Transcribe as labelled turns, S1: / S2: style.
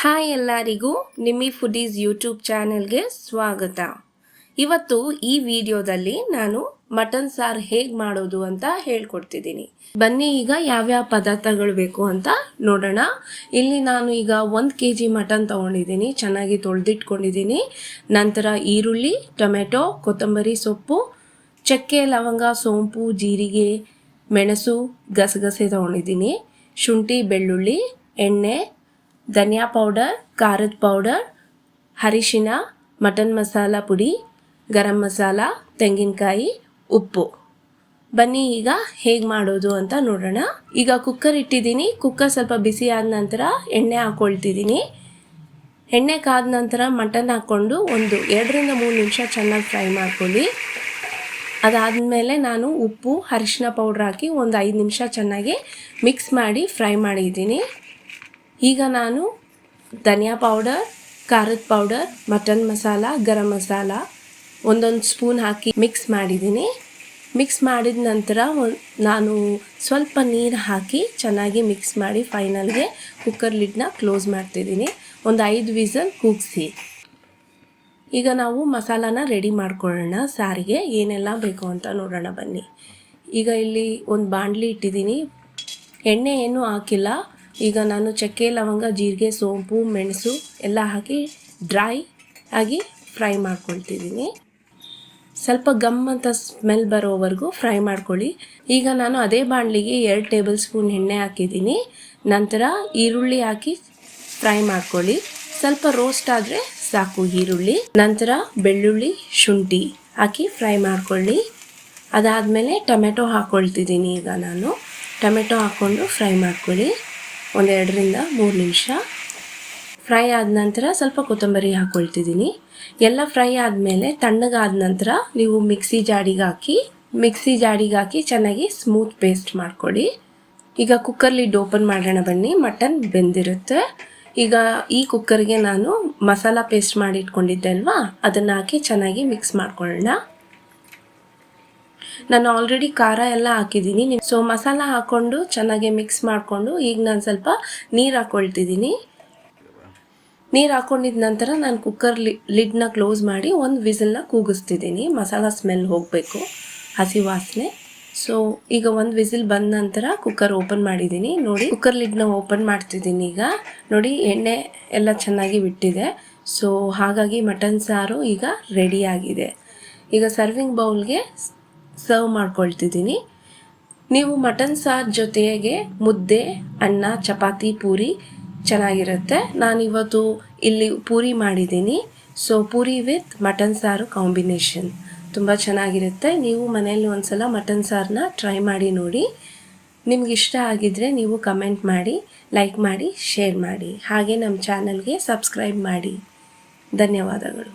S1: Hi ಎಲ್ಲರಿಗೂ Nimmi foodies YouTube ಚಾನೆಲ್ಗೆ ಸ್ವಾಗತ. ಇವತ್ತು ಈ ವಿಡಿಯೋದಲ್ಲಿ ನಾನು ಮಟನ್ ಸಾರು ಹೇಗೆ ಮಾಡೋದು ಅಂತ ಹೇಳ್ಕೊಡ್ತಿದ್ದೀನಿ. ಬನ್ನಿ ಈಗ ಯಾವ್ಯಾವ ಪದಾರ್ಥಗಳು ಬೇಕು ಅಂತ ನೋಡೋಣ. ಇಲ್ಲಿ ನಾನು ಈಗ 1 kg ಮಟನ್ ತಗೊಂಡಿದ್ದೀನಿ, ಚೆನ್ನಾಗಿ ತೊಳೆದಿಟ್ಕೊಂಡಿದ್ದೀನಿ. ನಂತರ ಈರುಳ್ಳಿ, ಟೊಮೆಟೊ, ಕೊತ್ತಂಬರಿ ಸೊಪ್ಪು, ಚಕ್ಕೆ, ಲವಂಗ, ಸೋಂಪು, ಜೀರಿಗೆ, ಮೆಣಸು, ಗಸಗಸೆ ತಗೊಂಡಿದ್ದೀನಿ, ಶುಂಠಿ, ಬೆಳ್ಳುಳ್ಳಿ, ಎಣ್ಣೆ, ಧನಿಯಾ ಪೌಡರ್, ಖಾರದ ಪೌಡರ್, ಅರಿಶಿನ, ಮಟನ್ ಮಸಾಲ ಪುಡಿ, ಗರಂ ಮಸಾಲ, ತೆಂಗಿನಕಾಯಿ, ಉಪ್ಪು. ಬನ್ನಿ ಈಗ ಹೇಗೆ ಮಾಡೋದು ಅಂತ ನೋಡೋಣ. ಈಗ ಕುಕ್ಕರ್ ಇಟ್ಟಿದ್ದೀನಿ. ಕುಕ್ಕರ್ ಸ್ವಲ್ಪ ಬಿಸಿ ಆದ ನಂತರ ಎಣ್ಣೆ ಹಾಕ್ಕೊಳ್ತಿದ್ದೀನಿ. ಎಣ್ಣೆ ಕಾದ ನಂತರ ಮಟನ್ ಹಾಕ್ಕೊಂಡು 2 ರಿಂದ 3 ನಿಮಿಷ ಚೆನ್ನಾಗಿ ಫ್ರೈ ಮಾಡ್ಕೊಳ್ಳಿ. ಅದಾದಮೇಲೆ ನಾನು ಉಪ್ಪು, ಅರಿಶಿನ ಪೌಡ್ರ್ ಹಾಕಿ 5 ನಿಮಿಷ ಚೆನ್ನಾಗಿ ಮಿಕ್ಸ್ ಮಾಡಿ ಫ್ರೈ ಮಾಡಿದ್ದೀನಿ. ಈಗ ನಾನು ಧನಿಯಾ ಪೌಡರ್, ಖಾರದ powder, mutton masala, garam masala 1 spoon ಹಾಕಿ ಮಿಕ್ಸ್ ಮಾಡಿದ್ದೀನಿ. ಮಿಕ್ಸ್ ಮಾಡಿದ ನಂತರ ನಾನು ಸ್ವಲ್ಪ ನೀರು ಹಾಕಿ ಚೆನ್ನಾಗಿ ಮಿಕ್ಸ್ ಮಾಡಿ ಫೈನಲ್ಗೆ ಕುಕ್ಕರ್ ಲಿಡ್ನ ಕ್ಲೋಸ್ ಮಾಡ್ತಿದ್ದೀನಿ. 5 ವಿಸಲ್ ಕೂಗಿಸಿ. ಈಗ ನಾವು ಮಸಾಲಾನ ರೆಡಿ ಮಾಡ್ಕೊಳ್ಳೋಣ. ಸಾರಿಗೆ ಏನೆಲ್ಲ ಬೇಕು ಅಂತ ನೋಡೋಣ ಬನ್ನಿ. ಈಗ ಇಲ್ಲಿ ಒಂದು ಬಾಣಲಿ ಇಟ್ಟಿದ್ದೀನಿ. ಎಣ್ಣೆ ಏನೂ ಹಾಕಿಲ್ಲ. ಈಗ ನಾನು ಚಕ್ಕೆ, ಲವಂಗ, ಜೀರಿಗೆ, ಸೋಂಪು, ಮೆಣಸು ಎಲ್ಲ ಹಾಕಿ ಡ್ರೈ ಆಗಿ ಫ್ರೈ ಮಾಡ್ಕೊಳ್ತಿದ್ದೀನಿ. ಸ್ವಲ್ಪ ಗಮ್ ಅಂತ ಸ್ಮೆಲ್ ಬರೋವರೆಗೂ ಫ್ರೈ ಮಾಡ್ಕೊಳ್ಳಿ. ಈಗ ನಾನು ಅದೇ ಬಾಣಲಿಗೆ 2 ಟೇಬಲ್ ಸ್ಪೂನ್ ಎಣ್ಣೆ ಹಾಕಿದ್ದೀನಿ. ನಂತರ ಈರುಳ್ಳಿ ಹಾಕಿ ಫ್ರೈ ಮಾಡ್ಕೊಳ್ಳಿ. ಸ್ವಲ್ಪ ರೋಸ್ಟ್ ಆದರೆ ಸಾಕು ಈರುಳ್ಳಿ. ನಂತರ ಬೆಳ್ಳುಳ್ಳಿ, ಶುಂಠಿ ಹಾಕಿ ಫ್ರೈ ಮಾಡ್ಕೊಳ್ಳಿ. ಅದಾದಮೇಲೆ ಟೊಮೆಟೊ ಹಾಕ್ಕೊಳ್ತಿದ್ದೀನಿ. ಈಗ ನಾನು ಟೊಮೆಟೊ ಹಾಕ್ಕೊಂಡು ಫ್ರೈ ಮಾಡ್ಕೊಳ್ಳಿ 2 ರಿಂದ 3 ನಿಮಿಷ. ಫ್ರೈ ಆದ ನಂತರ ಸ್ವಲ್ಪ ಕೊತ್ತಂಬರಿ ಹಾಕ್ಕೊಳ್ತಿದ್ದೀನಿ. ಎಲ್ಲ ಫ್ರೈ ಆದಮೇಲೆ ತಣ್ಣಗಾದ ನಂತರ ನೀವು ಮಿಕ್ಸಿ ಜಾಡಿಗೆ ಹಾಕಿ ಚೆನ್ನಾಗಿ ಸ್ಮೂತ್ ಪೇಸ್ಟ್ ಮಾಡ್ಕೊಳ್ಳಿ. ಈಗ ಕುಕ್ಕರ್ ಲಿಡ್ ಓಪನ್ ಮಾಡೋಣ ಬನ್ನಿ. ಮಟನ್ ಬೆಂದಿರುತ್ತೆ. ಈಗ ಈ ಕುಕ್ಕರ್ಗೆ ನಾನು ಮಸಾಲ ಪೇಸ್ಟ್ ಮಾಡಿ ಇಟ್ಕೊಂಡಿದ್ದೆ ಅಲ್ವಾ, ಅದನ್ನು ಹಾಕಿ ಚೆನ್ನಾಗಿ ಮಿಕ್ಸ್ ಮಾಡ್ಕೊಳ್ಳೋಣ. ನಾನು ಆಲ್ರೆಡಿ ಖಾರ ಎಲ್ಲ ಹಾಕಿದ್ದೀನಿ. ಸೊ ಮಸಾಲ ಹಾಕ್ಕೊಂಡು ಚೆನ್ನಾಗಿ ಮಿಕ್ಸ್ ಮಾಡಿಕೊಂಡು ಈಗ ನಾನು ಸ್ವಲ್ಪ ನೀರು ಹಾಕ್ಕೊಳ್ತಿದ್ದೀನಿ. ನೀರು ಹಾಕ್ಕೊಂಡಿದ ನಂತರ ನಾನು ಕುಕ್ಕರ್ ಲಿಡ್ನ ಕ್ಲೋಸ್ ಮಾಡಿ 1 ವಿಸಲ್ನ ಕೂಗಿಸ್ತಿದ್ದೀನಿ. ಮಸಾಲ ಸ್ಮೆಲ್ ಹೋಗಬೇಕು, ಹಸಿ ವಾಸನೆ. ಸೊ ಈಗ 1 ವಿಸಿಲ್ ಬಂದ ನಂತರ ಕುಕ್ಕರ್ ಓಪನ್ ಮಾಡಿದ್ದೀನಿ. ನೋಡಿ, ಕುಕ್ಕರ್ ಲಿಡ್ನ ಓಪನ್ ಮಾಡ್ತಿದ್ದೀನಿ. ಈಗ ನೋಡಿ, ಎಣ್ಣೆ ಎಲ್ಲ ಚೆನ್ನಾಗಿ ಬಿಟ್ಟಿದೆ. ಸೊ ಹಾಗಾಗಿ ಮಟನ್ ಸಾರು ಈಗ ರೆಡಿ ಆಗಿದೆ. ಈಗ ಸರ್ವಿಂಗ್ ಬೌಲ್ಗೆ ಸರ್ವ್ ಮಾಡ್ಕೊಳ್ತಿದ್ದೀನಿ. ನೀವು ಮಟನ್ ಸಾರು ಜೊತೆಗೆ ಮುದ್ದೆ, ಅನ್ನ, ಚಪಾತಿ, ಪೂರಿ ಚೆನ್ನಾಗಿರುತ್ತೆ. ನಾನಿವತ್ತು ಇಲ್ಲಿ ಪೂರಿ ಮಾಡಿದ್ದೀನಿ. ಸೊ ಪೂರಿ ವಿತ್ ಮಟನ್ ಸಾರು ಕಾಂಬಿನೇಷನ್ ತುಂಬ ಚೆನ್ನಾಗಿರುತ್ತೆ. ನೀವು ಮನೆಯಲ್ಲಿ ಒಂದ್ಸಲ ಮಟನ್ ಸಾರನ್ನ ಟ್ರೈ ಮಾಡಿ ನೋಡಿ. ನಿಮ್ಗೆ ಇಷ್ಟ ಆಗಿದ್ರೆ ನೀವು ಕಮೆಂಟ್ ಮಾಡಿ, ಲೈಕ್ ಮಾಡಿ, ಶೇರ್ ಮಾಡಿ. ಹಾಗೆ ನಮ್ಮ ಚಾನಲ್ಗೆ ಸಬ್ಸ್ಕ್ರೈಬ್ ಮಾಡಿ. ಧನ್ಯವಾದಗಳು.